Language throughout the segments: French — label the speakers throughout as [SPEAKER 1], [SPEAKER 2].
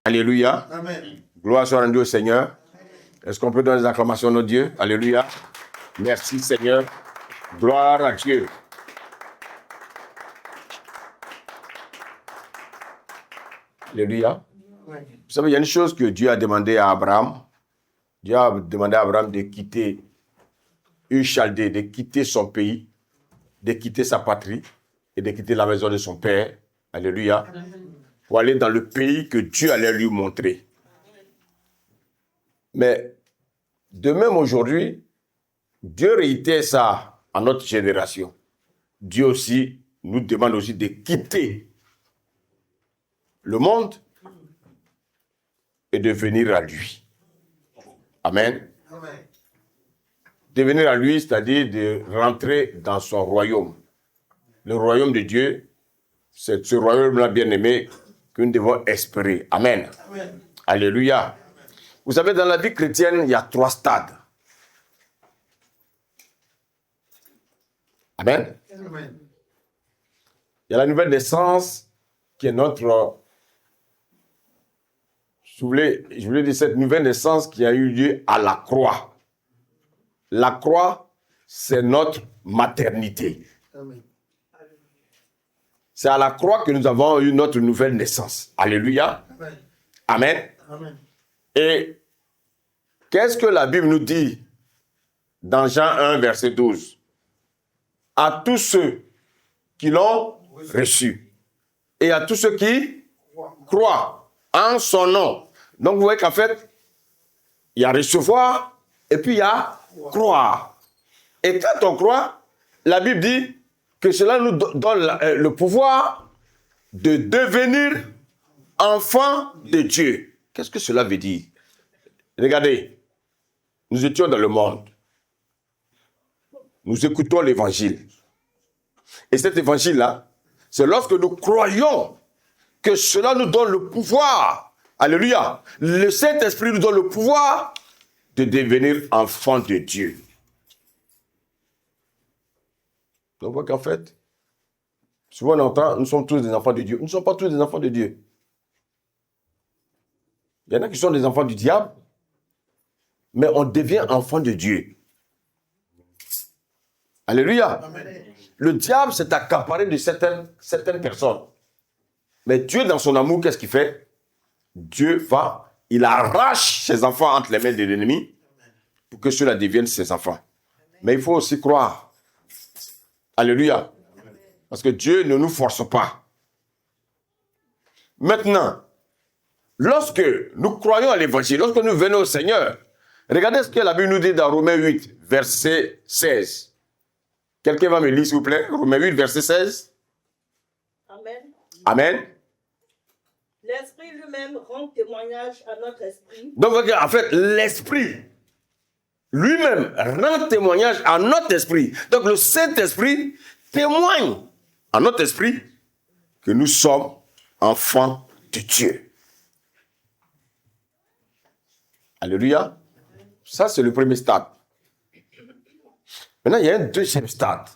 [SPEAKER 1] Alléluia.
[SPEAKER 2] Amen.
[SPEAKER 1] Gloire soit rendue au Seigneur. Est-ce qu'on peut donner des acclamations à notre Dieu? Alléluia. Merci Seigneur. Gloire à Dieu. Alléluia. Vous savez, il y a une chose que Dieu a demandé à Abraham. Dieu a demandé à Abraham de quitter Chaldée, de quitter son pays, de quitter sa patrie et de quitter la maison de son père. Alléluia. Pour aller dans le pays que Dieu allait lui montrer. Mais de même aujourd'hui, Dieu réitère ça à notre génération. Dieu aussi nous demande aussi de quitter le monde et de venir à lui. Amen.
[SPEAKER 2] Amen.
[SPEAKER 1] De venir à lui, c'est-à-dire de rentrer dans son royaume. Le royaume de Dieu, c'est ce royaume-là bien-aimé que nous devons espérer. Amen.
[SPEAKER 2] Amen.
[SPEAKER 1] Alléluia. Vous savez, dans la vie chrétienne, il y a 3 stades. Amen.
[SPEAKER 2] Amen.
[SPEAKER 1] Il y a la nouvelle naissance qui est notre... Je voulais dire cette nouvelle naissance qui a eu lieu à la croix. La croix, c'est notre maternité.
[SPEAKER 2] Amen.
[SPEAKER 1] C'est à la croix que nous avons eu notre nouvelle naissance. Alléluia.
[SPEAKER 2] Amen.
[SPEAKER 1] Amen.
[SPEAKER 2] Amen.
[SPEAKER 1] Et qu'est-ce que la Bible nous dit dans Jean 1, verset 12? À tous ceux qui l'ont reçu et à tous ceux qui croient en son nom. Donc vous voyez qu'en fait, il y a recevoir et puis il y a croire. Et quand on croit, la Bible dit que cela nous donne le pouvoir de devenir enfants de Dieu. Qu'est-ce que cela veut dire? Regardez, nous étions dans le monde. Nous écoutons l'évangile. Et cet évangile-là, c'est lorsque nous croyons que cela nous donne le pouvoir. Alléluia. Le Saint-Esprit nous donne le pouvoir de devenir enfants de Dieu. Donc, on voit qu'en fait, souvent on entend, nous sommes tous des enfants de Dieu. Nous ne sommes pas tous des enfants de Dieu. Il y en a qui sont des enfants du diable, mais on devient enfant de Dieu. Alléluia.
[SPEAKER 2] Amen.
[SPEAKER 1] Le diable s'est accaparé de certaines personnes. Mais Dieu, dans son amour, qu'est-ce qu'il fait? Dieu va, il arrache ses enfants entre les mains de l'ennemi pour que ceux-là deviennent ses enfants. Mais il faut aussi croire. Alléluia. Parce que Dieu ne nous force pas. Maintenant, lorsque nous croyons à l'évangile, lorsque nous venons au Seigneur, regardez ce que la Bible nous dit dans Romains 8, verset 16. Quelqu'un va me lire, s'il vous plaît? Romains 8, verset 16.
[SPEAKER 3] Amen.
[SPEAKER 1] Amen.
[SPEAKER 3] L'Esprit lui-même rend témoignage à notre esprit.
[SPEAKER 1] Donc, en fait, l'Esprit lui-même rend témoignage à notre esprit. Donc, le Saint-Esprit témoigne à notre esprit que nous sommes enfants de Dieu. Alléluia. Ça, c'est le premier stade. Maintenant, il y a un deuxième stade.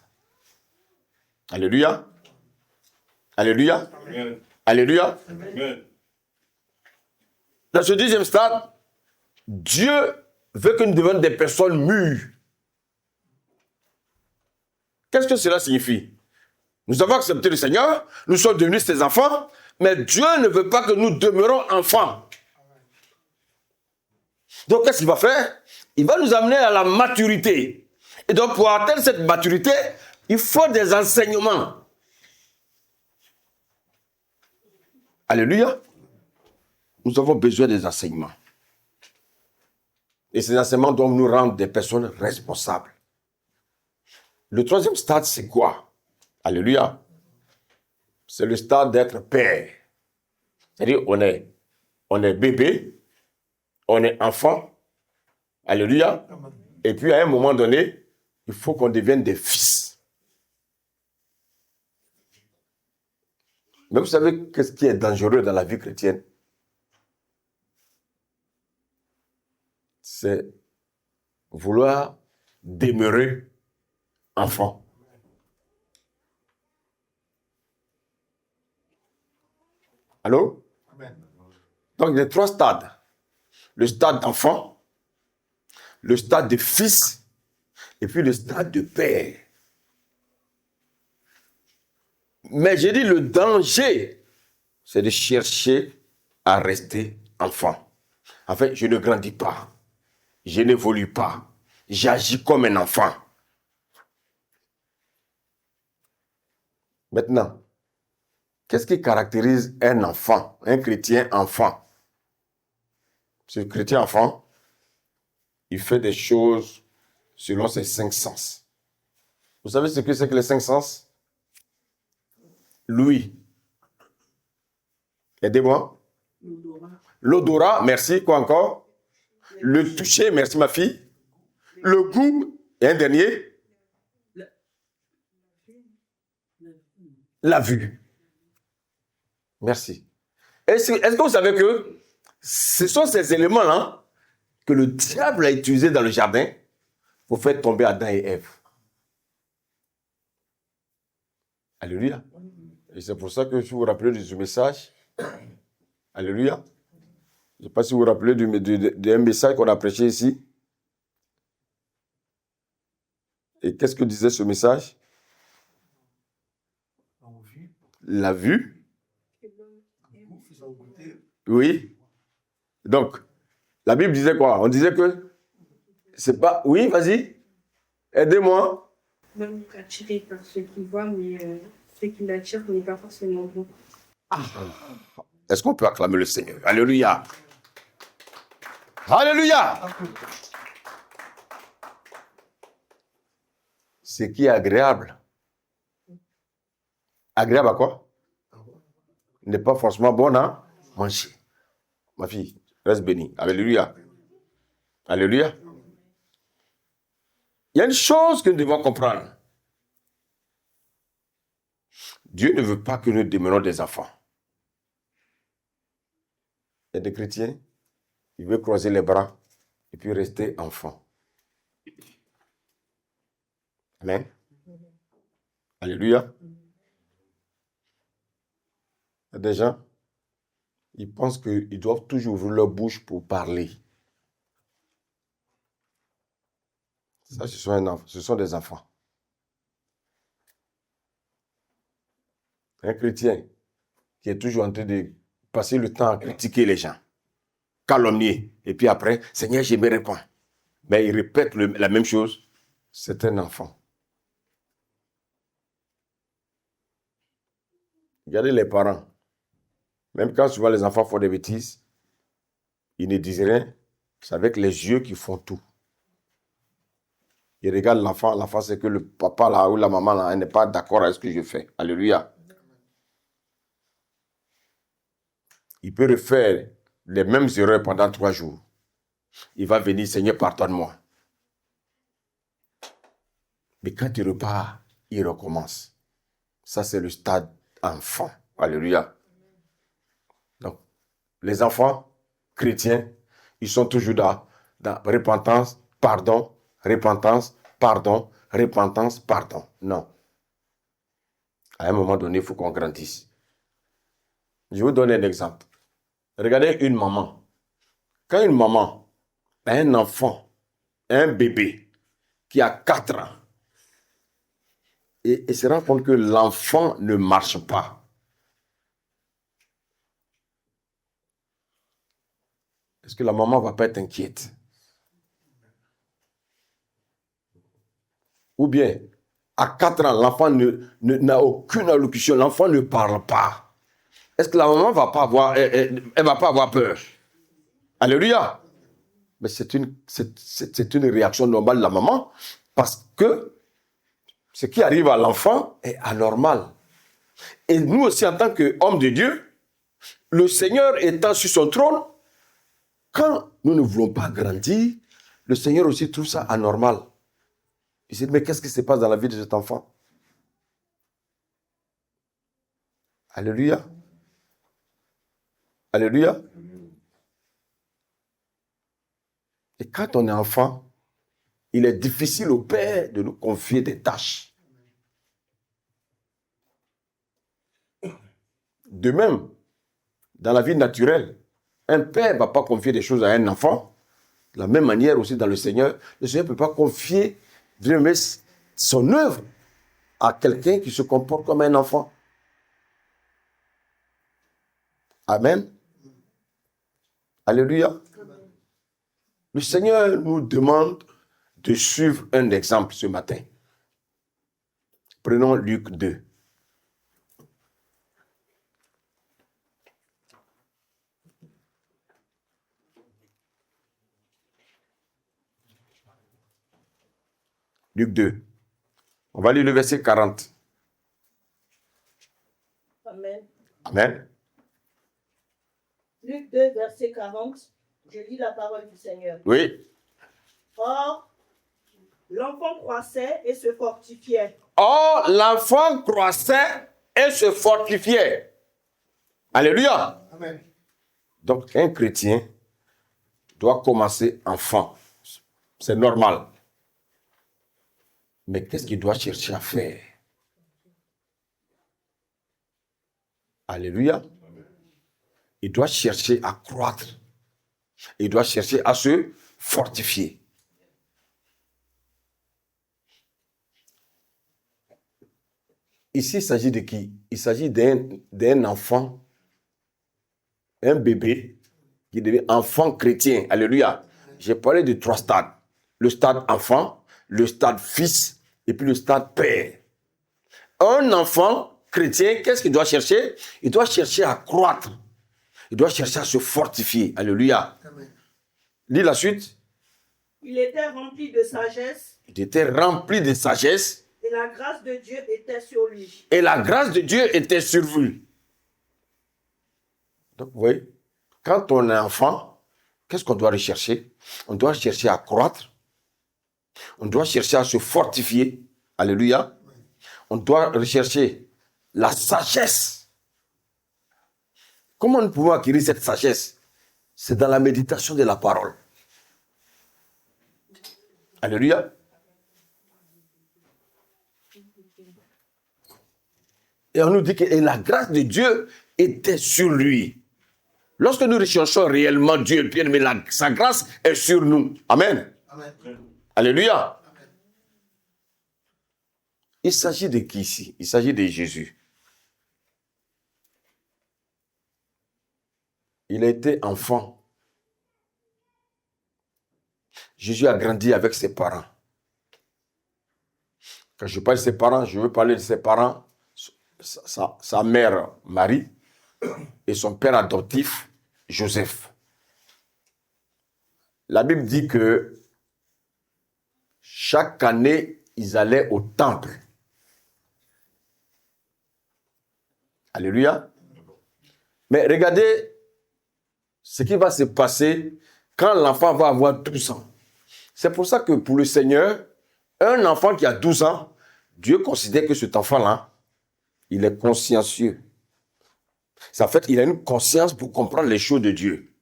[SPEAKER 1] Alléluia. Alléluia.
[SPEAKER 2] Amen.
[SPEAKER 1] Alléluia.
[SPEAKER 2] Amen.
[SPEAKER 1] Dans ce deuxième stade, Dieu veut que nous devenions des personnes mûres. Qu'est-ce que cela signifie? Nous avons accepté le Seigneur, nous sommes devenus ses enfants, mais Dieu ne veut pas que nous demeurons enfants. Donc, qu'est-ce qu'il va faire? Il va nous amener à la maturité. Et donc, pour atteindre cette maturité, il faut des enseignements. Alléluia. Nous avons besoin des enseignements. Et ces enseignements doivent nous rendre des personnes responsables. Le troisième stade, c'est quoi? Alléluia. C'est le stade d'être père. C'est-à-dire, on est bébé, on est enfant. Alléluia. Et puis, à un moment donné, il faut qu'on devienne des fils. Mais vous savez qu'est-ce qui est dangereux dans la vie chrétienne? C'est vouloir demeurer enfant. Allô?
[SPEAKER 2] Amen.
[SPEAKER 1] Donc, il y a 3 stades. Le stade d'enfant, le stade de fils, et puis le stade de père. Mais j'ai dit, le danger, c'est de chercher à rester enfant. En fait, je ne grandis pas. Je n'évolue pas. J'agis comme un enfant. Maintenant, qu'est-ce qui caractérise un enfant, un chrétien enfant? Ce chrétien enfant, il fait des choses selon ses 5 sens. Vous savez ce que c'est que les 5 sens? L'ouïe. Aidez-moi. L'odorat, merci. Quoi encore? Le toucher, merci ma fille. Le goût, et un dernier. La vue. Merci. Est-ce que vous savez que ce sont ces éléments-là que le diable a utilisés dans le jardin pour faire tomber Adam et Ève? Alléluia. Et c'est pour ça que si vous vous rappelez de ce message, alléluia. Je ne sais pas si vous vous rappelez d'un message qu'on a prêché ici. Et qu'est-ce que disait ce message? La vue. Oui. Donc, la Bible disait quoi? On disait que c'est pas... Oui, vas-y. Aidez-moi.
[SPEAKER 2] Même attiré par ceux qui voient, mais ceux qui l'attirent n'est pas forcément bon.
[SPEAKER 1] Est-ce qu'on peut acclamer le Seigneur? Alléluia. Alléluia. Ce qui est agréable. Agréable à quoi? N'est pas forcément bon à manger. Ma fille, reste bénie. Alléluia. Alléluia. Il y a une chose que nous devons comprendre. Dieu ne veut pas que nous demeurions des enfants. Il y a des chrétiens, ils veulent croiser les bras et puis rester enfants. Amen. Alléluia. Il y a des gens, ils pensent qu'ils doivent toujours ouvrir leur bouche pour parler. Ça, ce sont des enfants. Un chrétien qui est toujours en train de passer le temps à critiquer les gens, calomnier, et puis après, Seigneur, je me réponds. Mais il répète la même chose. C'est un enfant. Regardez les parents. Même quand souvent les enfants font des bêtises, ils ne disent rien. C'est avec les yeux qu'ils font tout. Ils regardent l'enfant. L'enfant, c'est que le papa là, ou la maman là, elle n'est pas d'accord avec ce que je fais. Alléluia. Il peut refaire les mêmes erreurs pendant 3 jours. Il va venir, Seigneur, pardonne-moi. Mais quand il repart, il recommence. Ça, c'est le stade enfant. Alléluia. Donc, les enfants chrétiens, ils sont toujours dans repentance, pardon, repentance, pardon, repentance, pardon. Non. À un moment donné, il faut qu'on grandisse. Je vais vous donner un exemple. Regardez une maman. Quand une maman a un enfant, un bébé qui a 4 ans, et se rend compte que l'enfant ne marche pas, est-ce que la maman ne va pas être inquiète? Ou bien, à 4 ans, l'enfant n'a aucune allocution, l'enfant ne parle pas. Est-ce que la maman ne va pas avoir, elle va pas avoir peur? Alléluia. Mais c'est une réaction normale de la maman, parce que ce qui arrive à l'enfant est anormal. Et nous aussi, en tant qu'hommes de Dieu, le Seigneur étant sur son trône, quand nous ne voulons pas grandir, le Seigneur aussi trouve ça anormal. Il se dit, mais qu'est-ce qui se passe dans la vie de cet enfant? Alléluia. Alléluia. Et quand on est enfant, il est difficile au Père de nous confier des tâches. De même, dans la vie naturelle, Un père ne va pas confier des choses à un enfant. De la même manière aussi dans le Seigneur ne peut pas confier son œuvre à quelqu'un qui se comporte comme un enfant. Amen. Alléluia. Le Seigneur nous demande de suivre un exemple ce matin. Prenons Luc 2. Luc 2. On va lire le verset 40.
[SPEAKER 3] Amen.
[SPEAKER 1] Amen.
[SPEAKER 3] Luc 2, verset 40. Je lis la parole du Seigneur.
[SPEAKER 1] Oui.
[SPEAKER 3] Or, l'enfant croissait et se fortifiait.
[SPEAKER 1] Or, l'enfant croissait et se fortifiait. Alléluia.
[SPEAKER 4] Amen.
[SPEAKER 1] Donc, un chrétien doit commencer enfant. C'est normal. Mais qu'est-ce qu'il doit chercher à faire? Alléluia. Il doit chercher à croître. Il doit chercher à se fortifier. Ici, il s'agit de qui? Il s'agit d'un enfant, un bébé qui devient enfant chrétien. Alléluia. J'ai parlé de 3 stades. Le stade enfant, le stade fils et puis le stade père. Un enfant chrétien, qu'est-ce qu'il doit chercher? Il doit chercher à croître. Il doit chercher à se fortifier. Alléluia.
[SPEAKER 4] Amen.
[SPEAKER 1] Lis la suite.
[SPEAKER 3] Il était rempli de sagesse
[SPEAKER 1] Il était rempli de sagesse
[SPEAKER 3] et la grâce de Dieu était sur lui.
[SPEAKER 1] et la grâce de Dieu était sur lui. Donc, vous voyez, quand on est enfant, qu'est-ce qu'on doit rechercher? On doit chercher à croître. On doit chercher à se fortifier. Alléluia. On doit rechercher la sagesse. Comment nous pouvons acquérir cette sagesse? C'est dans la méditation de la parole. Alléluia. Et on nous dit que la grâce de Dieu était sur lui. Lorsque nous recherchons réellement Dieu, bien aimé, sa grâce est sur nous. Amen.
[SPEAKER 4] Amen.
[SPEAKER 1] Alléluia. Il s'agit de qui ici? Il s'agit de Jésus. Il a été enfant. Jésus a grandi avec ses parents. Quand je parle de ses parents, je veux parler de ses parents, sa mère Marie et son père adoptif Joseph. La Bible dit que chaque année, ils allaient au temple. Alléluia. Mais regardez ce qui va se passer quand l'enfant va avoir 12 ans. C'est pour ça que pour le Seigneur, un enfant qui a 12 ans, Dieu considère que cet enfant-là, il est consciencieux. En fait, il a une conscience pour comprendre les choses de Dieu.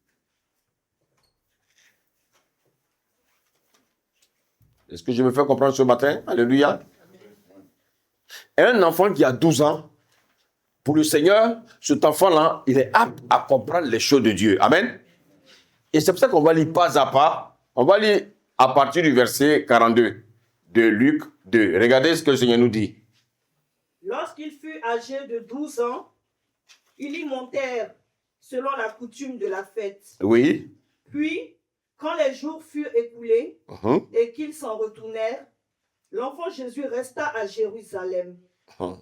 [SPEAKER 1] Est-ce que je me fais comprendre ce matin? Alléluia. Un enfant qui a 12 ans, pour le Seigneur, cet enfant-là, il est apte à comprendre les choses de Dieu. Amen. Et c'est pour ça qu'on va lire pas à pas. On va lire à partir du verset 42 de Luc 2. Regardez ce que le Seigneur nous dit.
[SPEAKER 3] Lorsqu'il fut âgé de 12 ans, ils y montèrent selon la coutume de la fête.
[SPEAKER 1] Oui.
[SPEAKER 3] Puis, quand les jours furent écoulés
[SPEAKER 1] Mhm.
[SPEAKER 3] et qu'ils s'en retournèrent, l'enfant Jésus resta à Jérusalem.
[SPEAKER 1] Mhm.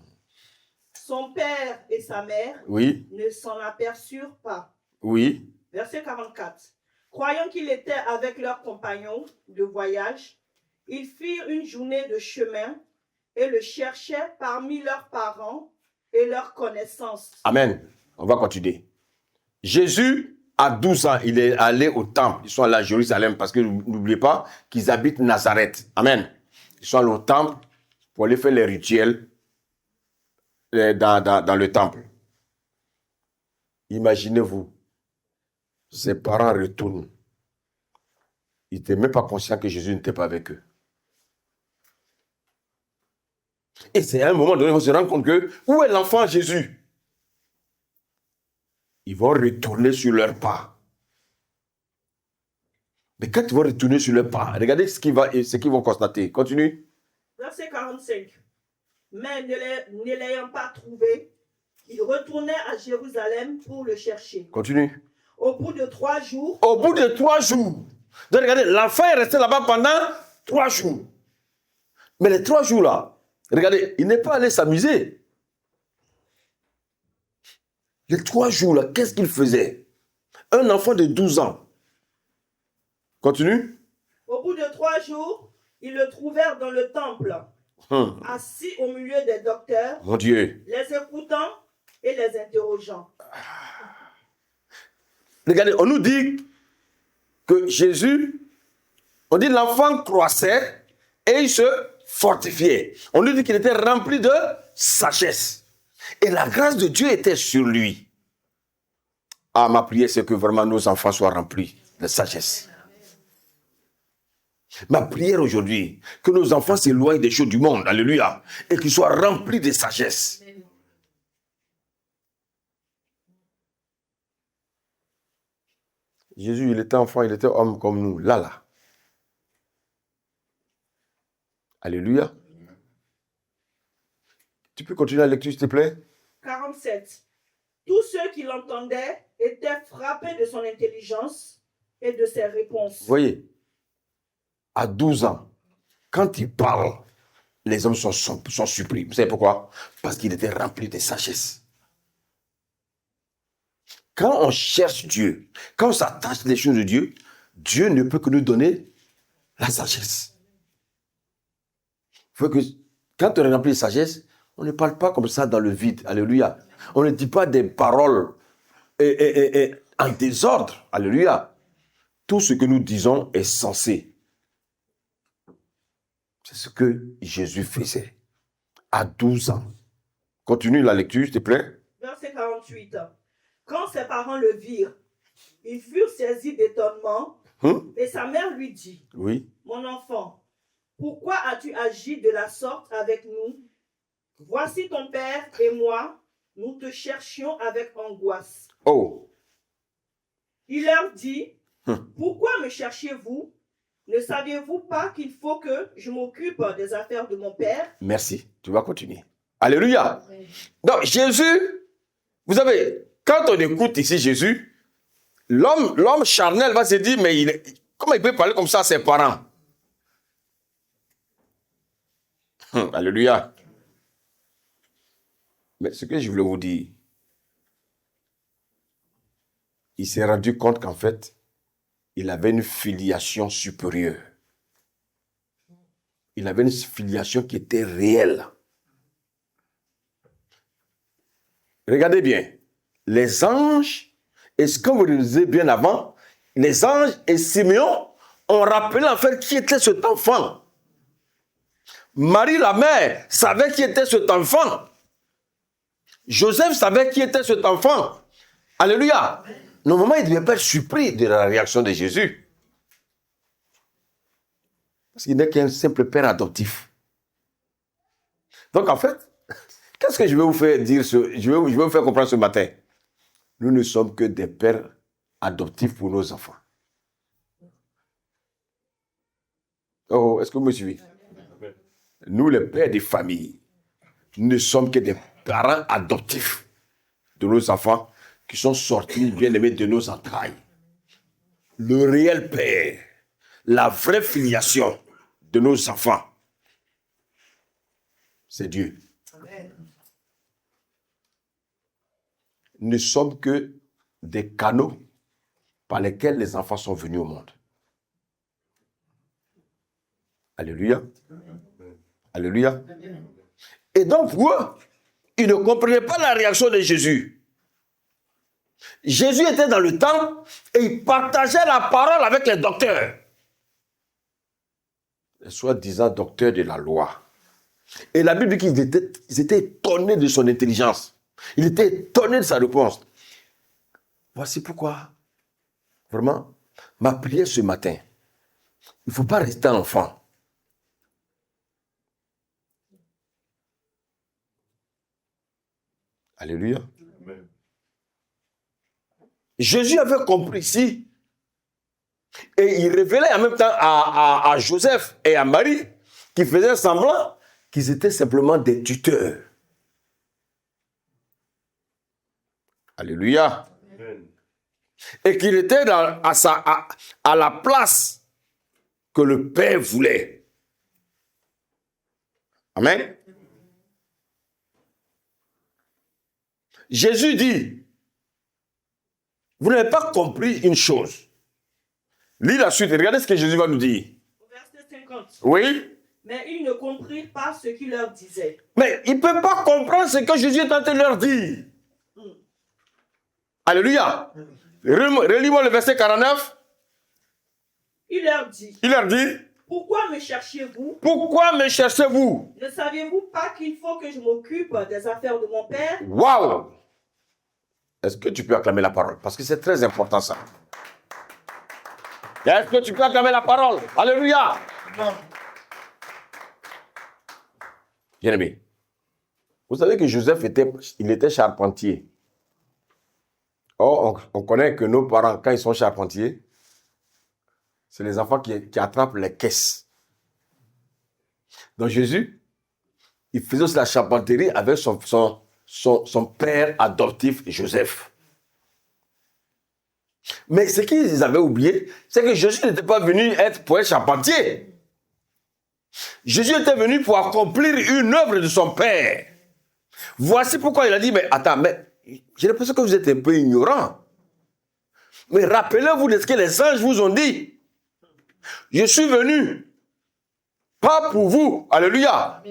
[SPEAKER 3] Son père et sa mère
[SPEAKER 1] Oui.
[SPEAKER 3] ne s'en aperçurent pas.
[SPEAKER 1] Oui.
[SPEAKER 3] Verset 44. Croyant qu'il était avec leurs compagnons de voyage, ils firent une journée de chemin et le cherchaient parmi leurs parents et leurs connaissances.
[SPEAKER 1] Amen. On va continuer. Jésus, à 12 ans, il est allé au temple. Ils sont allés à Jérusalem parce que n'oubliez pas qu'ils habitent Nazareth. Amen. Ils sont allés au temple pour aller faire les rituels dans le temple. Imaginez-vous, ses parents retournent. Ils n'étaient même pas conscients que Jésus n'était pas avec eux. Et c'est à un moment donné, ils vont se rendre compte que, où est l'enfant Jésus? Ils vont retourner sur leurs pas. Mais quand ils vont retourner sur leurs pas, regardez ce qu'ils vont constater. Continue.
[SPEAKER 3] Verset 45. Mais ne l'ayant pas trouvé, ils retournaient à Jérusalem pour le chercher.
[SPEAKER 1] Continue.
[SPEAKER 3] Au bout de 3 jours,
[SPEAKER 1] Au bout de 3 jours. Donc regardez, l'enfant est resté là-bas pendant 3 jours. Mais les 3 jours là, regardez, il n'est pas allé s'amuser. Les 3 jours là, qu'est-ce qu'il faisait? Un enfant de 12 ans. Continue.
[SPEAKER 3] au bout de 3 jours, ils le trouvèrent dans le temple, assis au milieu des docteurs,
[SPEAKER 1] Mon Dieu.
[SPEAKER 3] les écoutant et les interrogeant.
[SPEAKER 1] Regardez, on nous dit que Jésus, on dit l'enfant croissait et il se fortifiait. On nous dit qu'il était rempli de sagesse. Et la grâce de Dieu était sur lui. Ah, ma prière, c'est que vraiment nos enfants soient remplis de sagesse. Ma prière aujourd'hui, que nos enfants s'éloignent des choses du monde, alléluia, et qu'ils soient remplis de sagesse. Jésus, il était enfant, il était homme comme nous, là. Alléluia. Tu peux continuer la lecture, s'il te plaît?
[SPEAKER 3] 47. Tous ceux qui l'entendaient étaient frappés de son intelligence et de ses réponses.
[SPEAKER 1] Vous voyez, à 12 ans, quand il parle, les hommes sont surpris. Vous savez pourquoi? Parce qu'il était rempli de sagesse. Quand on cherche Dieu, quand on s'attache les choses de Dieu, Dieu ne peut que nous donner la sagesse. Faut que, quand on est rempli de sagesse, on ne parle pas comme ça dans le vide. Alléluia. On ne dit pas des paroles en désordre. Alléluia. Tout ce que nous disons est censé. C'est ce que Jésus faisait à 12 ans. Continue la lecture, s'il te plaît.
[SPEAKER 3] Verset 48. Quand ses parents le virent, ils furent saisis d'étonnement et sa mère lui dit,
[SPEAKER 1] Oui.
[SPEAKER 3] mon enfant, pourquoi as-tu agi de la sorte avec nous? Voici ton père et moi, nous te cherchions avec angoisse.
[SPEAKER 1] Oh.
[SPEAKER 3] Il leur dit, pourquoi me cherchiez-vous? Ne saviez-vous pas qu'il faut que je m'occupe des affaires de mon père?
[SPEAKER 1] Merci. Tu vas continuer. Alléluia. Donc, Jésus, vous savez, quand on écoute ici Jésus, l'homme charnel va se dire, mais comment il peut parler comme ça à ses parents? Alléluia. Mais ce que je voulais vous dire, il s'est rendu compte qu'en fait, il avait une filiation supérieure. Il avait une filiation qui était réelle. Regardez bien. Les anges, et ce que vous le disiez bien avant, les anges et Simeon ont rappelé en fait qui était cet enfant. Marie, la mère, savait qui était cet enfant. Joseph savait qui était cet enfant. Alléluia. Normalement, il ne devait pas être surpris de la réaction de Jésus. Parce qu'il n'est qu'un simple père adoptif. Donc, en fait, qu'est-ce que je vais vous faire dire, je vais vous faire comprendre ce matin? Nous ne sommes que des pères adoptifs pour nos enfants. Oh, est-ce que vous me suivez? Nous, les pères des familles, nous ne sommes que des parents adoptifs de nos enfants qui sont sortis bien-aimés de nos entrailles. Le réel père, la vraie filiation de nos enfants, c'est Dieu. Nous ne sommes que des canaux par lesquels les enfants sont venus au monde. Alléluia. Alléluia. Et donc, vous, ils ne comprenaient pas la réaction de Jésus. Jésus était dans le temple et il partageait la parole avec les docteurs. Les soi-disant docteurs de la loi. Et la Bible dit qu'ils étaient étonnés de son intelligence. Il était étonné de sa réponse. Voici pourquoi, vraiment, ma prière ce matin, il ne faut pas rester enfant. Alléluia. Amen. Jésus avait compris ici Et il révélait en même temps à Joseph et à Marie, qui faisaient semblant qu'ils étaient simplement des tuteurs. Alléluia. Et qu'il était à la place que le Père voulait. Amen. Jésus dit, vous n'avez pas compris une chose. Lis la suite et regardez ce que Jésus va nous dire.
[SPEAKER 3] Au verset 50.
[SPEAKER 1] Oui.
[SPEAKER 3] Mais ils ne comprirent pas ce qu'il leur disait.
[SPEAKER 1] Mais ils ne peuvent pas comprendre ce que Jésus est en train de leur dire. Alléluia. Relis-moi le verset 49.
[SPEAKER 3] Il leur dit, pourquoi me cherchez-vous?
[SPEAKER 1] Pourquoi me cherchez-vous?
[SPEAKER 3] Ne saviez-vous pas qu'il faut que je m'occupe des affaires de mon Père?
[SPEAKER 1] Waouh! Est-ce que tu peux acclamer la parole? Parce que c'est très important ça. Est-ce que tu peux acclamer la parole? Alléluia! Bien-aimé, vous savez que Joseph était charpentier. Or, on connaît que nos parents, quand ils sont charpentiers, c'est les enfants qui attrapent les caisses. Donc Jésus, il faisait aussi la charpenterie avec son père adoptif, Joseph. Mais ce qu'ils avaient oublié, c'est que Jésus n'était pas venu pour être charpentier. Jésus était venu pour accomplir une œuvre de son père. Voici pourquoi il a dit, mais attends, mais j'ai l'impression que vous êtes un peu ignorant. Mais rappelez-vous de ce que les anges vous ont dit. Je suis venu, pas pour vous, alléluia,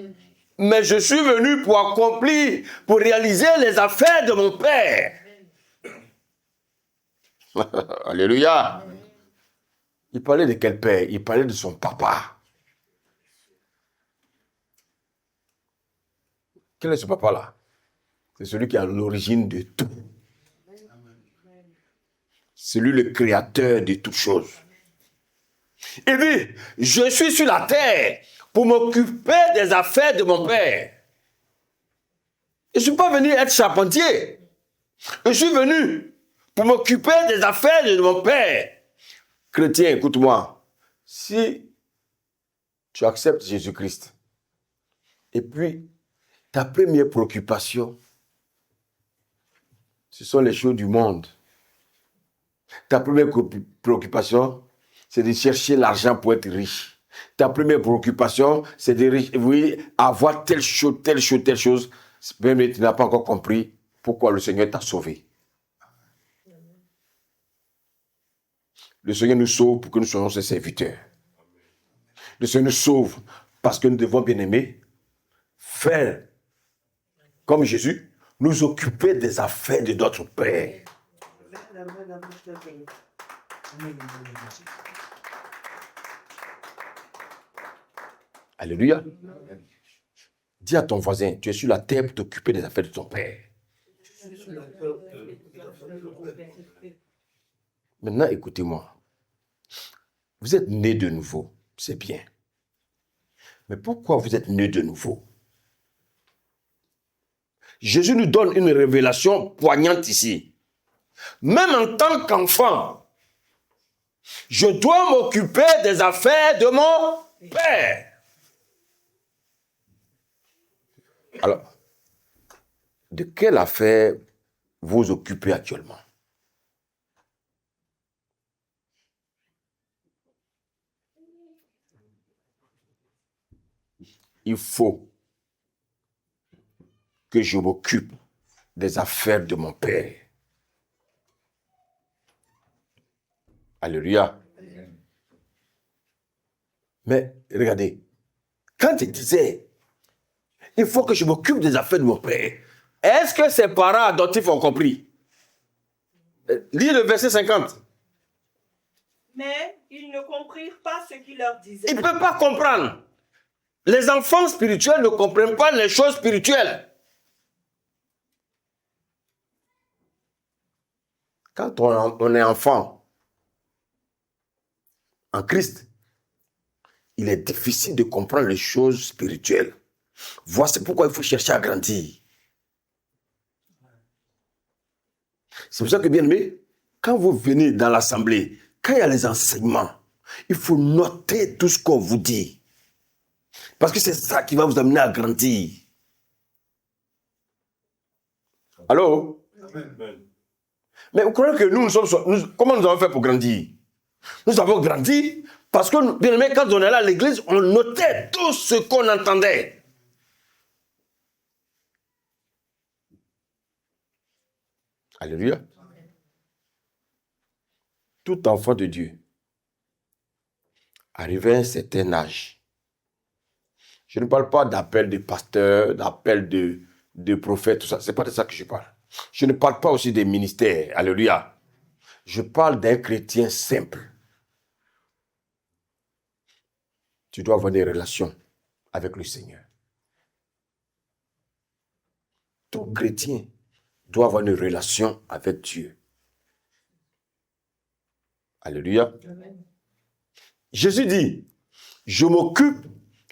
[SPEAKER 1] mais je suis venu pour accomplir, pour réaliser les affaires de mon Père. Alléluia. Il parlait de quel père? Il parlait de son papa. Quel est ce papa-là? C'est celui qui est à l'origine de tout. C'est lui le créateur de toutes choses. Il dit, je suis sur la terre pour m'occuper des affaires de mon Père. Je ne suis pas venu être charpentier. Je suis venu pour m'occuper des affaires de mon Père. Chrétien, écoute-moi. Si tu acceptes Jésus-Christ, et puis ta première préoccupation, ce sont les choses du monde. Ta première préoccupation, c'est de chercher l'argent pour être riche. Ta première préoccupation, c'est de avoir telle chose. Même tu n'as pas encore compris pourquoi le Seigneur t'a sauvé. Le Seigneur nous sauve pour que nous soyons ses serviteurs. Le Seigneur nous sauve parce que nous devons, bien aimer, faire comme Jésus, nous occuper des affaires de notre Père. Alléluia. Dis à ton voisin, tu es sur la terre pour t'occuper des affaires de ton Père. Maintenant, écoutez-moi. Vous êtes né de nouveau, c'est bien. Mais pourquoi vous êtes né de nouveau? Jésus nous donne une révélation poignante ici. Même en tant qu'enfant, je dois m'occuper des affaires de mon Père. Alors, de quelle affaire vous occupez actuellement? Il faut que je m'occupe des affaires de mon Père. Alléluia. Mais regardez, quand il disait, il faut que je m'occupe des affaires de mon Père, est-ce que ses parents adoptifs ont compris? Lis le verset 50.
[SPEAKER 3] Mais ils ne comprirent pas ce qu'il leur disait.
[SPEAKER 1] Ils ne peuvent pas comprendre. Les enfants spirituels ne comprennent pas les choses spirituelles. Quand on est enfant en Christ, il est difficile de comprendre les choses spirituelles. Voici pourquoi il faut chercher à grandir. C'est pour ça que, bien aimé, quand vous venez dans l'assemblée, quand il y a les enseignements, il faut noter tout ce qu'on vous dit. Parce que c'est ça qui va vous amener à grandir. Allô?
[SPEAKER 4] Amen.
[SPEAKER 1] Mais vous croyez que comment nous avons fait pour grandir? Nous avons grandi parce que, bien aimé, quand on est là à l'église, on notait tout ce qu'on entendait. Alléluia. Tout enfant de Dieu, arrivé à un certain âge, je ne parle pas d'appel de pasteur, d'appel de prophète, tout ça. Ce n'est pas de ça que je parle. Je ne parle pas aussi des ministères. Alléluia. Je parle d'un chrétien simple. Tu dois avoir des relations avec le Seigneur. Tout chrétien doit avoir une relation avec Dieu. Alléluia.
[SPEAKER 2] Amen.
[SPEAKER 1] Jésus dit, je m'occupe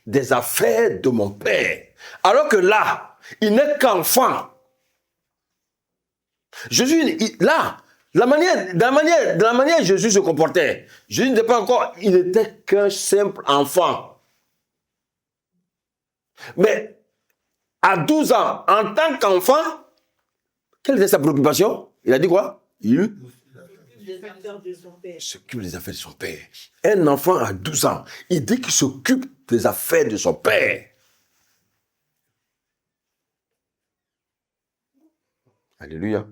[SPEAKER 1] des affaires de mon Père. Alors que là, il n'est qu'enfant. Jésus, là, de la manière dont Jésus se comportait, Jésus n'était pas encore, il n'était qu'un simple enfant. Mais à 12 ans, en tant qu'enfant, quelle était sa préoccupation? Il a dit quoi? Il
[SPEAKER 3] Les affaires de son père.
[SPEAKER 1] s'occupe des affaires de son père. Un enfant à 12 ans, il dit qu'il s'occupe des affaires de son père. Alléluia.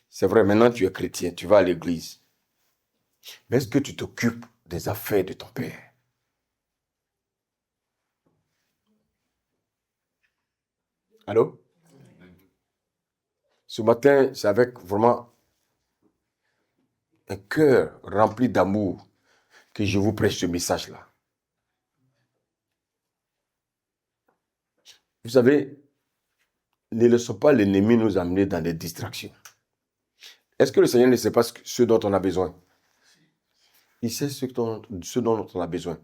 [SPEAKER 1] C'est vrai, maintenant tu es chrétien, tu vas à l'église. Mais est-ce que tu t'occupes des affaires de ton père? Allô? Ce matin, c'est avec vraiment un cœur rempli d'amour que je vous prêche ce message-là. Vous savez, ne laissons pas l'ennemi nous amener dans des distractions. Est-ce que le Seigneur ne sait pas ce dont on a besoin? Il sait ce dont on a besoin.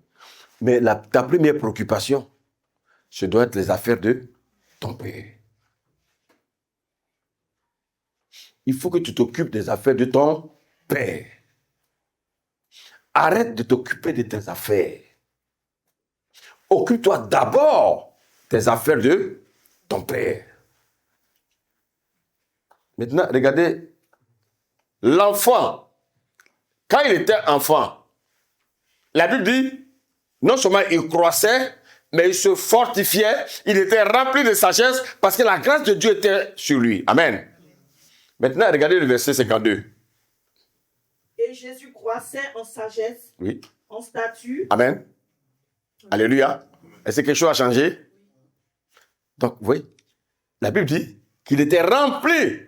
[SPEAKER 1] Mais ta première préoccupation, ce doit être les affaires de ton père. Il faut que tu t'occupes des affaires de ton père. Arrête de t'occuper de tes affaires. Occupe-toi d'abord des affaires de ton père. Maintenant, regardez, l'enfant, quand il était enfant, la Bible dit, non seulement il croissait, mais il se fortifiait, il était rempli de sagesse parce que la grâce de Dieu était sur lui. Amen. Maintenant, regardez le verset 52.
[SPEAKER 3] Et Jésus croissait en sagesse,
[SPEAKER 1] Oui.
[SPEAKER 3] en stature.
[SPEAKER 1] Amen. Alléluia. Est-ce que quelque chose a changé? Donc, vous voyez, la Bible dit qu'il était rempli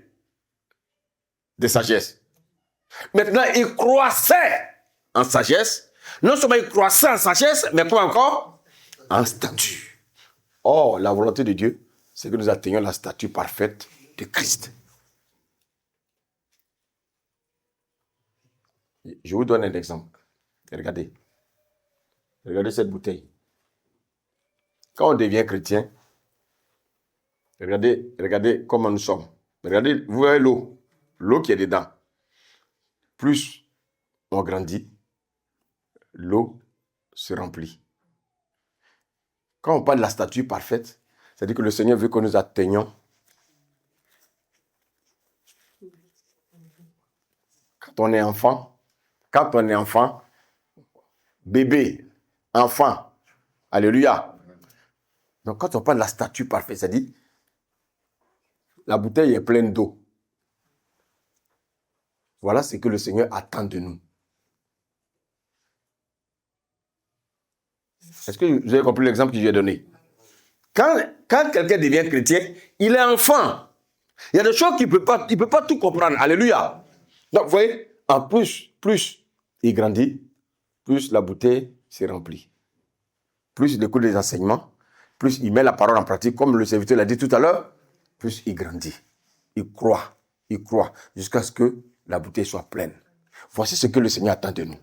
[SPEAKER 1] de sagesse. Maintenant, il croissait en sagesse. Non seulement il croissait en sagesse, mais quoi encore? En stature. Or, la volonté de Dieu, c'est que nous atteignions la stature parfaite de Christ. Je vous donne un exemple. Regardez. Regardez cette bouteille. Quand on devient chrétien, regardez comment nous sommes. Regardez, vous voyez l'eau. L'eau qui est dedans. Plus on grandit, l'eau se remplit. Quand on parle de la stature parfaite, c'est-à-dire que le Seigneur veut que nous atteignions. Quand on est enfant, bébé, enfant, alléluia. Donc quand on parle de la stature parfaite, c'est-à-dire la bouteille est pleine d'eau. Voilà ce que le Seigneur attend de nous. Est-ce que vous avez compris l'exemple que je lui ai donné? Quand quelqu'un devient chrétien, il est enfant. Il y a des choses qu'il ne peut pas tout comprendre. Alléluia. Donc, vous voyez, en plus il grandit, plus la bouteille se remplit. Plus il écoute les enseignements, plus il met la parole en pratique, comme le serviteur l'a dit tout à l'heure, plus il grandit. Il croit, jusqu'à ce que la bouteille soit pleine. Voici ce que le Seigneur attend de nous.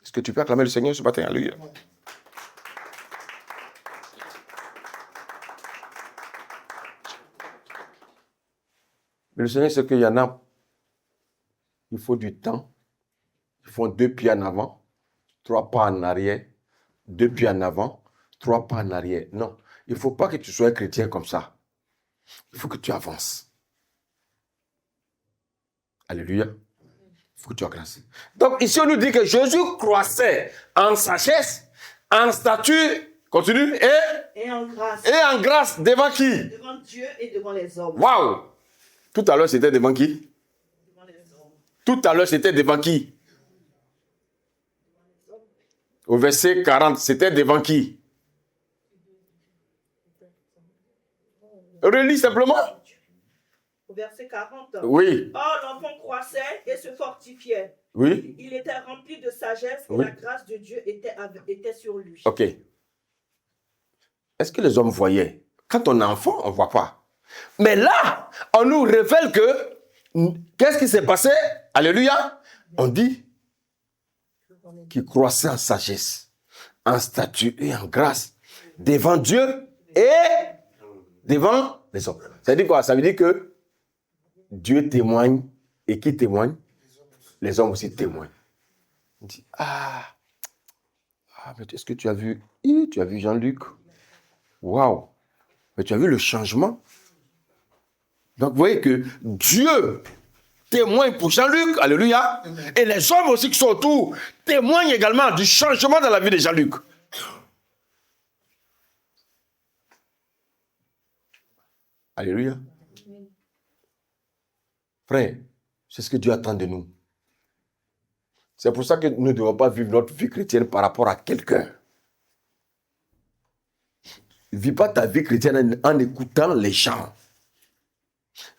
[SPEAKER 1] Est-ce que tu peux acclamer le Seigneur ce matin? Alléluia. Mais le Seigneur sait qu'il y en a il faut du temps. Ils font 2 pieds en avant, 3 pas en arrière, 2 pieds en avant, 3 pas en arrière. Non, il ne faut pas que tu sois un chrétien comme ça. Il faut que tu avances. Alléluia. Il faut que tu avances. Donc ici, on nous dit que Jésus croissait en sagesse, en stature, continue,
[SPEAKER 3] Et en grâce.
[SPEAKER 1] et en grâce devant qui?
[SPEAKER 3] Devant Dieu et devant les hommes.
[SPEAKER 1] Waouh! Tout à l'heure, c'était devant qui?
[SPEAKER 3] Devant les hommes.
[SPEAKER 1] Tout à l'heure, c'était devant qui? Au verset 40, c'était devant qui? Relis simplement.
[SPEAKER 3] Au verset 40.
[SPEAKER 1] Oui,
[SPEAKER 3] Or, l'enfant croissait et se fortifiait.
[SPEAKER 1] oui,
[SPEAKER 3] Il était rempli de sagesse et
[SPEAKER 1] Oui.
[SPEAKER 3] la grâce de Dieu était sur lui.
[SPEAKER 1] ok. Est-ce que les hommes voyaient? Quand on est enfant, on ne voit pas. Mais là, on nous révèle que, qu'est-ce qui s'est passé? Alléluia. On dit qu'il croissait en sagesse, en statut et en grâce, devant Dieu et devant les hommes. Ça veut dire quoi? Ça veut dire que Dieu témoigne et qui témoigne? Les hommes aussi témoignent. On dit, mais est-ce que tu as vu? Tu as vu Jean-Luc? Waouh! Mais tu as vu le changement? Donc, vous voyez que Dieu témoigne pour Jean-Luc, alléluia, et les hommes aussi qui sont autour témoignent également du changement dans la vie de Jean-Luc. Alléluia. Frère, c'est ce que Dieu attend de nous. C'est pour ça que nous ne devons pas vivre notre vie chrétienne par rapport à quelqu'un. Ne vis pas ta vie chrétienne en écoutant les gens.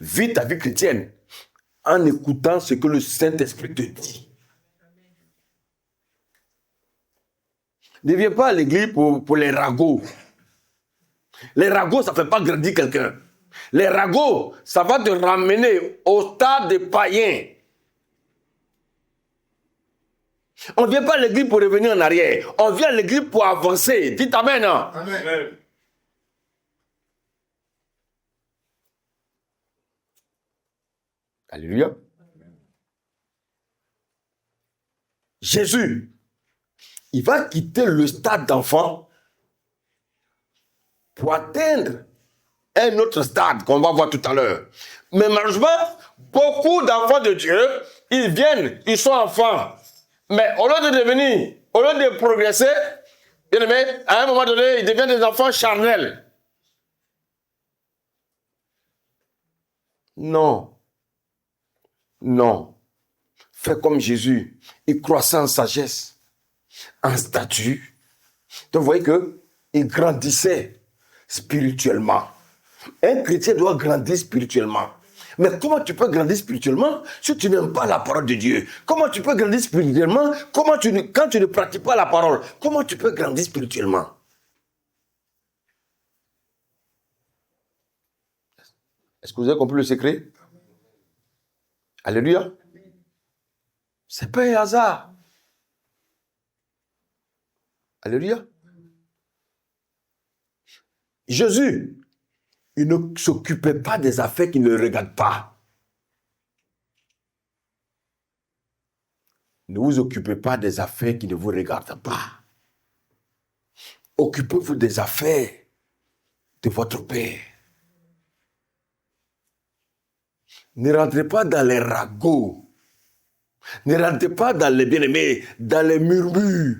[SPEAKER 1] Vis ta vie chrétienne en écoutant ce que le Saint-Esprit te dit. Ne viens pas à l'église pour les ragots. Les ragots, ça ne fait pas grandir quelqu'un. Les ragots, ça va te ramener au stade des païens. On ne vient pas à l'église pour revenir en arrière. On vient à l'église pour avancer. Dites Amen.
[SPEAKER 4] Amen.
[SPEAKER 1] Alléluia. Jésus, il va quitter le stade d'enfant pour atteindre un autre stade qu'on va voir tout à l'heure. Mais malheureusement, beaucoup d'enfants de Dieu, ils viennent, ils sont enfants. Mais au lieu de devenir, au lieu de progresser, bien aimé, à un moment donné, ils deviennent des enfants charnels. Non. Non. Fais comme Jésus. Il croissait en sagesse, en statut. Donc vous voyez qu'il grandissait spirituellement. Un chrétien doit grandir spirituellement. Mais comment tu peux grandir spirituellement si tu n'aimes pas la parole de Dieu? Comment tu peux grandir spirituellement quand tu ne pratiques pas la parole? Comment tu peux grandir spirituellement? Est-ce que vous avez compris le secret? Alléluia. C'est pas un hasard. Alléluia. Jésus, il ne s'occupait pas des affaires qui ne le regardent pas. Ne vous occupez pas des affaires qui ne vous regardent pas. Occupez-vous des affaires de votre Père. Ne rentrez pas dans les ragots. Ne rentrez pas dans les bien-aimés, dans les murmures.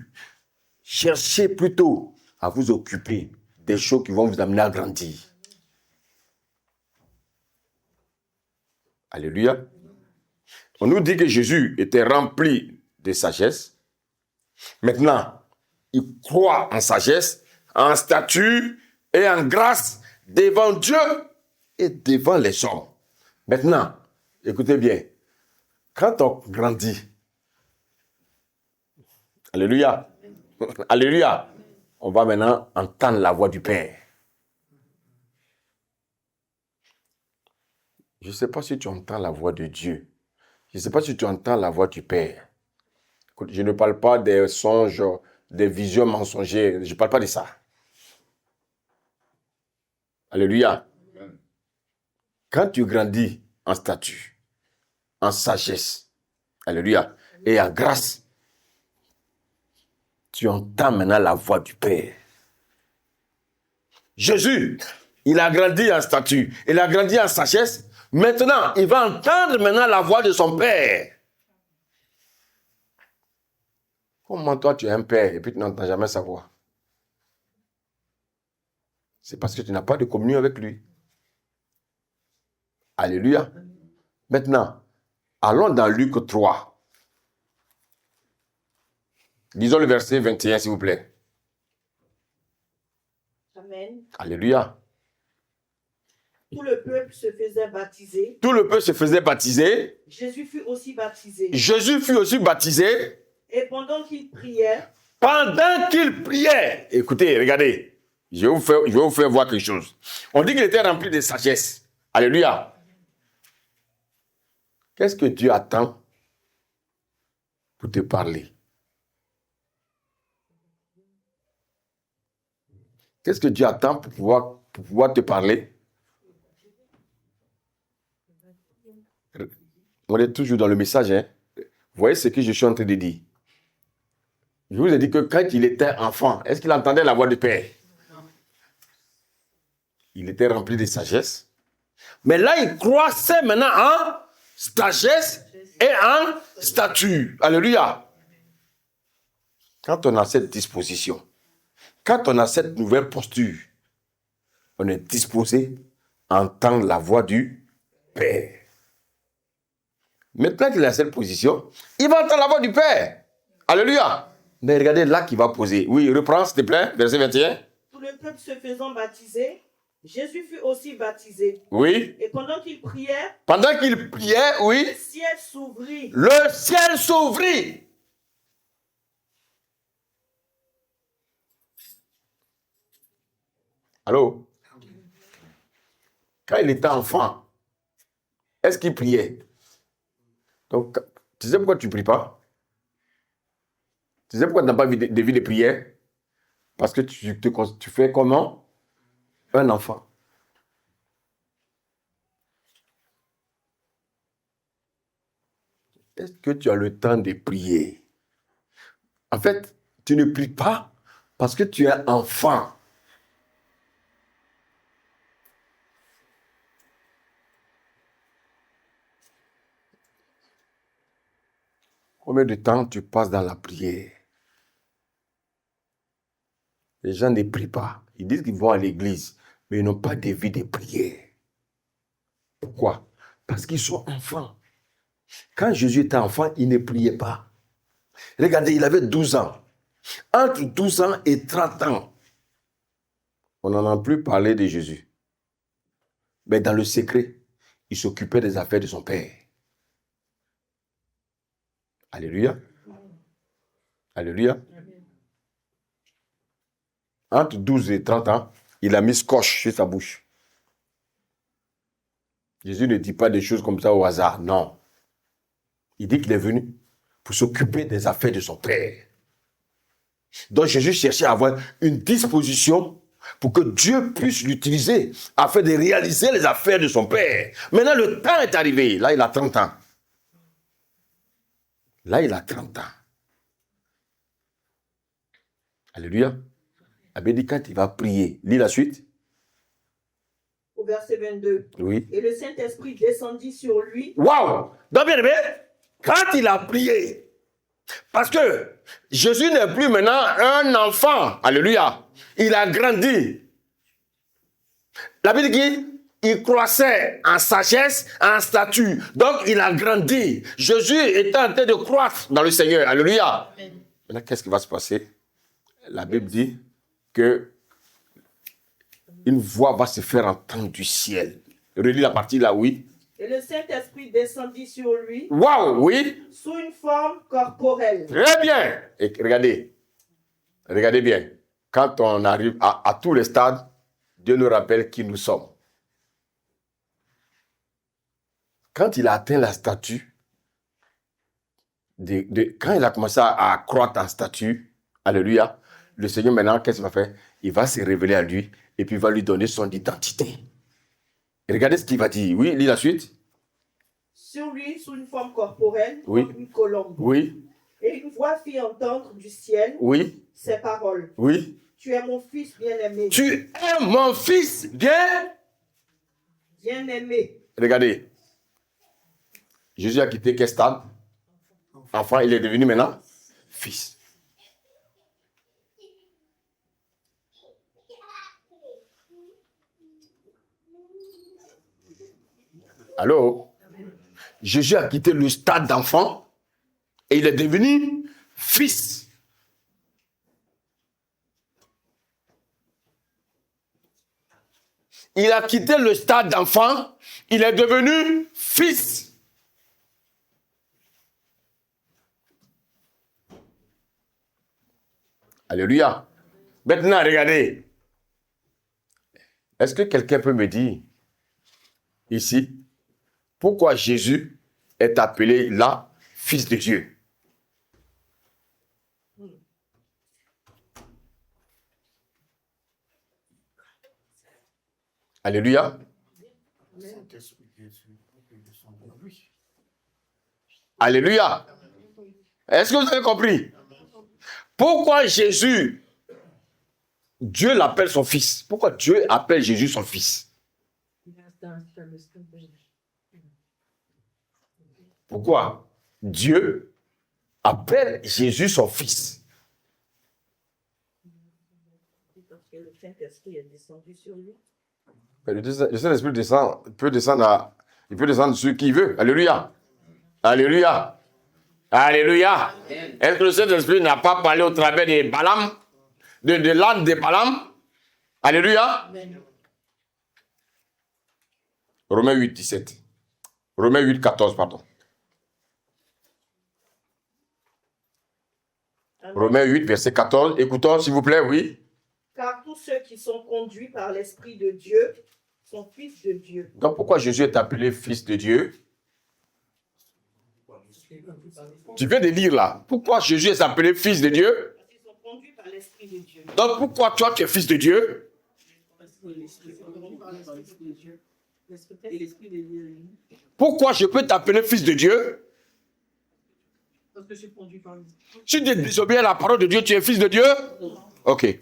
[SPEAKER 1] Cherchez plutôt à vous occuper des choses qui vont vous amener à grandir. Alléluia. On nous dit que Jésus était rempli de sagesse. Maintenant, il croit en sagesse, en statut et en grâce devant Dieu et devant les hommes. Maintenant, écoutez bien, quand on grandit, alléluia, alléluia, on va maintenant entendre la voix du Père. Je ne sais pas si tu entends la voix de Dieu. Je ne sais pas si tu entends la voix du Père. Écoute, je ne parle pas des songes, des visions mensongères. Je ne parle pas de ça. Alléluia. Quand tu grandis en statut, en sagesse, Alléluia. Et en grâce, tu entends maintenant la voix du Père. Jésus, il a grandi en statut, il a grandi en sagesse. Maintenant, il va entendre maintenant la voix de son Père. Comment toi, tu es un père et puis tu n'entends jamais sa voix? C'est parce que tu n'as pas de communion avec lui. Alléluia. Maintenant, allons dans Luc 3. Lisons le verset 21, s'il vous plaît.
[SPEAKER 3] Amen.
[SPEAKER 1] Alléluia.
[SPEAKER 3] Tout le peuple se faisait baptiser.
[SPEAKER 1] Tout le peuple se faisait baptiser.
[SPEAKER 3] Jésus fut aussi baptisé.
[SPEAKER 1] Jésus fut aussi baptisé.
[SPEAKER 3] Et pendant qu'il priait,
[SPEAKER 1] Écoutez, regardez. Je vais vous faire voir quelque chose. On dit qu'il était rempli de sagesse. Alléluia. Qu'est-ce que Dieu attend pour te parler? Qu'est-ce que Dieu attend pour pouvoir te parler? On est toujours dans le message. Hein? Vous voyez ce que je suis en train de dire? Je vous ai dit que quand il était enfant, est-ce qu'il entendait la voix du Père? Il était rempli de sagesse. Mais là, il croissait maintenant en sagesse et en statut. Alléluia. Quand on a cette disposition, quand on a cette nouvelle posture, on est disposé à entendre la voix du Père. Maintenant qu'il a cette position, il va entendre la voix du Père. Alléluia. Mais regardez là qu'il va poser. Oui, reprends s'il te plaît, verset 21.
[SPEAKER 3] tout le peuple se faisant baptiser, Jésus fut aussi baptisé.
[SPEAKER 1] Oui.
[SPEAKER 3] Et pendant qu'il priait,
[SPEAKER 1] Oui.
[SPEAKER 3] le ciel s'ouvrit.
[SPEAKER 1] Le ciel s'ouvrit. Allô? Quand il était enfant, est-ce qu'il priait? Donc, tu sais pourquoi tu ne pries pas? Tu sais pourquoi tu n'as pas de vie de prière? Parce que tu fais comment? Un enfant. Est-ce que tu as le temps de prier? En fait, tu ne pries pas parce que tu es enfant. Combien de temps tu passes dans la prière? Les gens ne prient pas. Ils disent qu'ils vont à l'église, mais ils n'ont pas de vie de prière. Pourquoi? Parce qu'ils sont enfants. Quand Jésus était enfant, il ne priait pas. Regardez, il avait 12 ans. Entre 12 ans et 30 ans, on n'en a plus parlé de Jésus. Mais dans le secret, il s'occupait des affaires de son père. Alléluia. Alléluia. Entre 12 et 30 ans, il a mis scotch sur sa bouche. Jésus ne dit pas des choses comme ça au hasard, non. Il dit qu'il est venu pour s'occuper des affaires de son père. Donc Jésus cherchait à avoir une disposition pour que Dieu puisse l'utiliser afin de réaliser les affaires de son père. Maintenant, le temps est arrivé. Là, il a 30 ans. Là, il a 30 ans. Alléluia. Abbé dit quand il va prier. Lis la suite.
[SPEAKER 3] Au verset 22.
[SPEAKER 1] Oui.
[SPEAKER 3] Et le Saint-Esprit descendit sur lui.
[SPEAKER 1] Waouh! Donc, bien aimé, quand il a prié, parce que Jésus n'est plus maintenant un enfant. Alléluia. Il a grandi. La Bible dit il croissait en sagesse, en statut. Donc, il a grandi. Jésus était en train de croître dans le Seigneur. Alléluia. Amen. Maintenant, qu'est-ce qui va se passer? La Bible dit que une voix va se faire entendre du ciel. Relis la partie là, oui.
[SPEAKER 3] Et le Saint-Esprit descendit sur lui.
[SPEAKER 1] Waouh, oui.
[SPEAKER 3] Sous une forme corporelle.
[SPEAKER 1] Très bien. Et regardez bien. Quand on arrive à tous les stades, Dieu nous rappelle qui nous sommes. Quand il a atteint la statue, quand il a commencé à croître en statut, alléluia, le Seigneur maintenant, qu'est-ce qu'il va faire? Il va se révéler à lui et puis il va lui donner son identité. Et regardez ce qu'il va dire. Oui, lis la suite.
[SPEAKER 3] sur lui, sous une forme corporelle,
[SPEAKER 1] Oui.
[SPEAKER 3] comme une colombe.
[SPEAKER 1] Oui,
[SPEAKER 3] Et une voix fit entendre du ciel
[SPEAKER 1] oui,
[SPEAKER 3] ces paroles.
[SPEAKER 1] oui.
[SPEAKER 3] Tu es mon fils bien-aimé.
[SPEAKER 1] Tu es mon fils bien.
[SPEAKER 3] Bien-aimé.
[SPEAKER 1] Regardez. Jésus a quitté quel stade? Enfant, il est devenu maintenant fils. Allô? Jésus a quitté le stade d'enfant et il est devenu fils. Il a quitté le stade d'enfant, il est devenu fils. Alléluia. Maintenant, regardez. Est-ce que quelqu'un peut me dire, ici, pourquoi Jésus est appelé là, fils de Dieu? Alléluia. Alléluia. Est-ce que vous avez compris? Pourquoi Jésus, Dieu l'appelle son fils? Pourquoi Dieu appelle Jésus son fils? Pourquoi Dieu appelle Jésus son fils?
[SPEAKER 3] Parce que le Saint-Esprit est descendu sur lui.
[SPEAKER 1] Le Saint-Esprit peut descendre sur qui il veut. Alléluia. Alléluia. Alléluia. Est-ce que le Saint-Esprit n'a pas parlé au travers de Balaam, de l'âne de Balaam? Alléluia.
[SPEAKER 3] Amen.
[SPEAKER 1] Romains 8, 17. Romains 8, 14, pardon.
[SPEAKER 3] Amen.
[SPEAKER 1] Romains 8, verset 14. Écoutons, s'il vous plaît, oui.
[SPEAKER 3] Car tous ceux qui sont conduits par l'Esprit de Dieu sont fils de Dieu.
[SPEAKER 1] Donc, pourquoi Jésus est appelé fils de Dieu? Tu viens de lire là. Pourquoi Jésus est appelé fils de Dieu?
[SPEAKER 3] Parce qu'ils sont conduits par l'Esprit de Dieu.
[SPEAKER 1] Donc, pourquoi toi, tu es fils de Dieu? Pourquoi je peux t'appeler fils de Dieu?
[SPEAKER 3] Parce que je suis conduit par lui.
[SPEAKER 1] Si tu désobéis à la parole de Dieu, tu es fils de Dieu? Ok.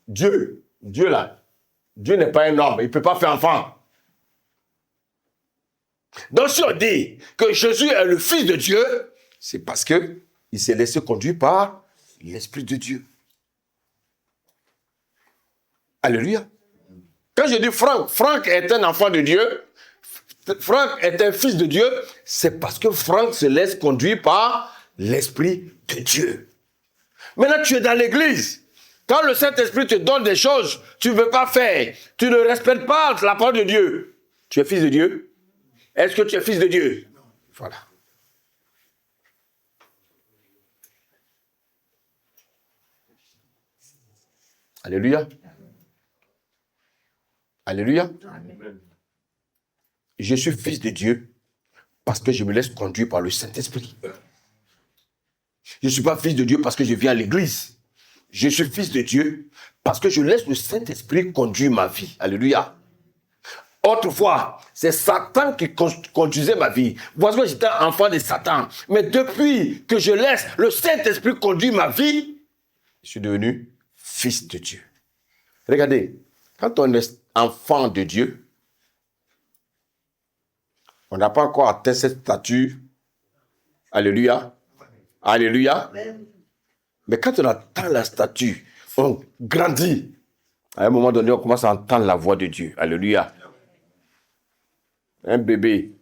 [SPEAKER 1] Dieu là, Dieu n'est pas un homme, il ne peut pas faire enfant. Donc si on dit que Jésus est le fils de Dieu, c'est parce qu'il s'est laissé conduire par l'Esprit de Dieu. Alléluia. Quand je dis Franck est un enfant de Dieu, Franck est un fils de Dieu, c'est parce que Franck se laisse conduire par l'Esprit de Dieu. Maintenant, tu es dans l'église. Quand le Saint-Esprit te donne des choses, tu ne veux pas faire. Tu ne respectes pas la parole de Dieu. Tu es fils de Dieu? Est-ce que tu es fils de Dieu? Voilà. Alléluia. Alléluia.
[SPEAKER 3] Amen.
[SPEAKER 1] Je suis fils de Dieu parce que je me laisse conduire par le Saint-Esprit. Je ne suis pas fils de Dieu parce que je viens à l'église. Je suis fils de Dieu parce que je laisse le Saint-Esprit conduire ma vie. Alléluia. Autrefois, c'est Satan qui conduisait ma vie. Voici que j'étais enfant de Satan. Mais depuis que je laisse le Saint-Esprit conduire ma vie, je suis devenu fils de Dieu. Regardez, quand on est enfant de Dieu, on n'a pas encore atteint cette statue. Alléluia. Alléluia.
[SPEAKER 3] Amen.
[SPEAKER 1] Mais quand on atteint la statue, on grandit. À un moment donné, on commence à entendre la voix de Dieu. Alléluia. Un bébé,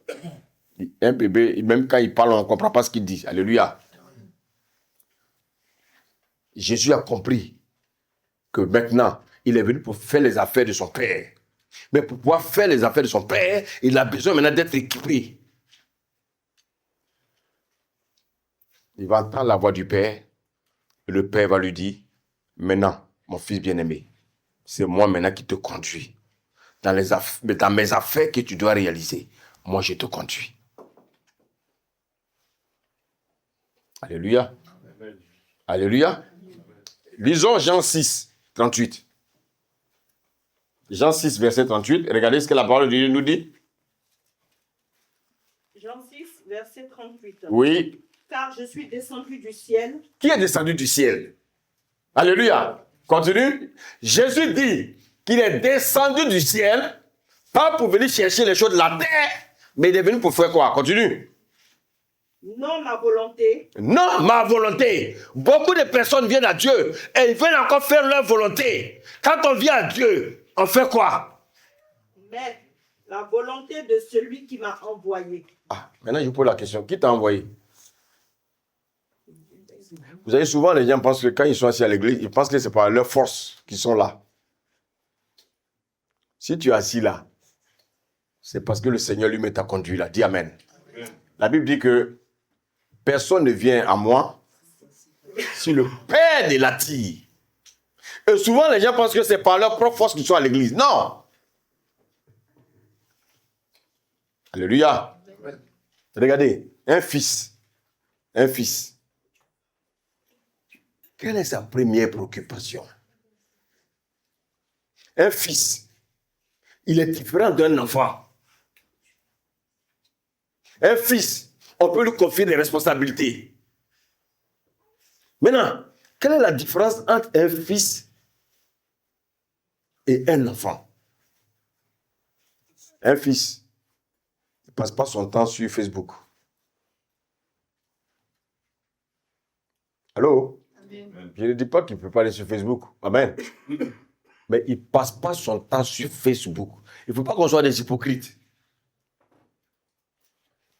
[SPEAKER 1] même quand il parle, on ne comprend pas ce qu'il dit. Alléluia. Jésus a compris que maintenant, il est venu pour faire les affaires de son Père. Mais pour pouvoir faire les affaires de son Père, il a besoin maintenant d'être équipé. Il va entendre la voix du Père. Et le Père va lui dire, maintenant, mon fils bien-aimé, c'est moi maintenant qui te conduis. Dans mes affaires que tu dois réaliser, moi je te conduis. Alléluia. Amen. Alléluia. Lisons Jean 6, 38. Jean 6, verset 38. Regardez ce que la parole de Dieu nous dit.
[SPEAKER 3] Jean 6, verset 38.
[SPEAKER 1] Oui.
[SPEAKER 3] Car je suis descendu du ciel.
[SPEAKER 1] Qui est descendu du ciel? Alléluia. Continue. Jésus dit qu'il est descendu du ciel, pas pour venir chercher les choses de la terre, mais il est venu pour faire quoi? Continue.
[SPEAKER 3] Non ma volonté.
[SPEAKER 1] Non ma volonté. Beaucoup de personnes viennent à Dieu et ils veulent encore faire leur volonté. Quand on vient à Dieu, on fait quoi?
[SPEAKER 3] Mais la volonté de celui qui m'a envoyé.
[SPEAKER 1] Ah, maintenant je vous pose la question. Qui t'a envoyé? Vous savez, souvent les gens pensent que quand ils sont assis à l'église, ils pensent que c'est par leur force qu'ils sont là. Si tu es assis là, c'est parce que le Seigneur lui-même t'a conduit là. Dis Amen. Amen. La Bible dit que personne ne vient à moi si le Père ne l'attire. Et souvent les gens pensent que c'est par leur propre force qu'ils sont à l'église. Non. Alléluia. Amen. Regardez, un fils. Quelle est sa première préoccupation? Un fils, il est différent d'un enfant. Un fils, on peut lui confier des responsabilités. Maintenant, quelle est la différence entre un fils et un enfant? Un fils ne passe pas son temps sur Facebook. Allô? Amen. Je ne dis pas qu'il ne peut pas aller sur Facebook. Amen. Mais il ne passe pas son temps sur Facebook. Il ne faut pas qu'on soit des hypocrites.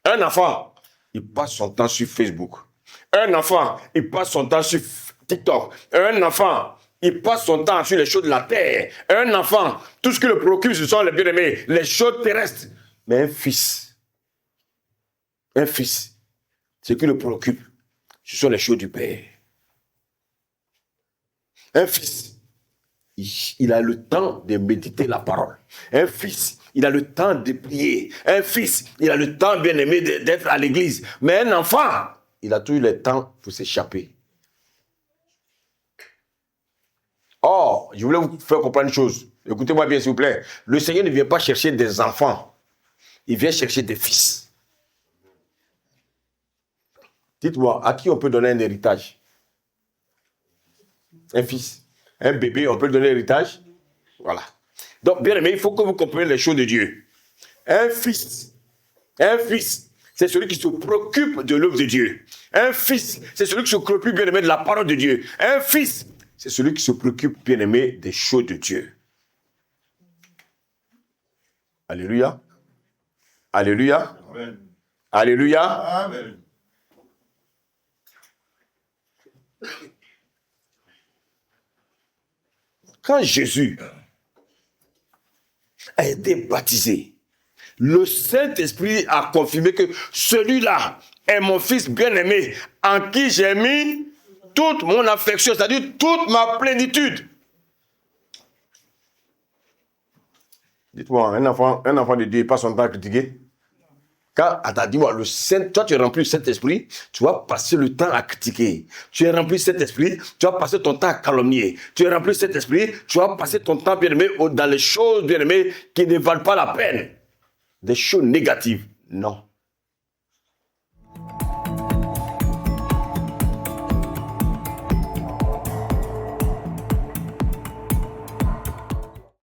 [SPEAKER 1] Un enfant, il passe son temps sur Facebook. Un enfant, il passe son temps sur TikTok. Un enfant, il passe son temps sur les choses de la terre. Un enfant, tout ce qui le préoccupe, ce sont les bien-aimés, les choses terrestres. Mais un fils, ce qui le préoccupe, ce sont les choses du Père. Un fils, il a le temps de méditer la parole. Un fils, il a le temps de prier. Un fils, il a le temps, bien aimé, d'être à l'église. Mais un enfant, il a toujours le temps pour s'échapper. Or, je voulais vous faire comprendre une chose. Écoutez-moi bien, s'il vous plaît. Le Seigneur ne vient pas chercher des enfants. Il vient chercher des fils. Dites-moi, à qui on peut donner un héritage? Un fils. Un bébé, on peut lui donner un héritage? Voilà. Donc, bien aimé, il faut que vous compreniez les choses de Dieu. Un fils, c'est celui qui se préoccupe de l'œuvre de Dieu. Un fils, c'est celui qui se préoccupe, bien aimé, de la parole de Dieu. Un fils, c'est celui qui se préoccupe, bien aimé, des choses de Dieu. Alléluia. Alléluia. Amen. Alléluia. Amen. Quand Jésus a été baptisé, le Saint-Esprit a confirmé que celui-là est mon fils bien-aimé, en qui j'ai mis toute mon affection, c'est-à-dire toute ma plénitude. Dites-moi, un enfant de Dieu passe son temps à critiquer. Quand, attends, dis-moi, toi tu es rempli du Saint-Esprit, tu vas passer le temps à critiquer. Tu es rempli du Saint-Esprit, tu vas passer ton temps à calomnier. Tu es rempli du Saint-Esprit, tu vas passer ton temps, bien-aimé, dans les choses, bien-aimé, qui ne valent pas la peine. Des choses négatives. Non.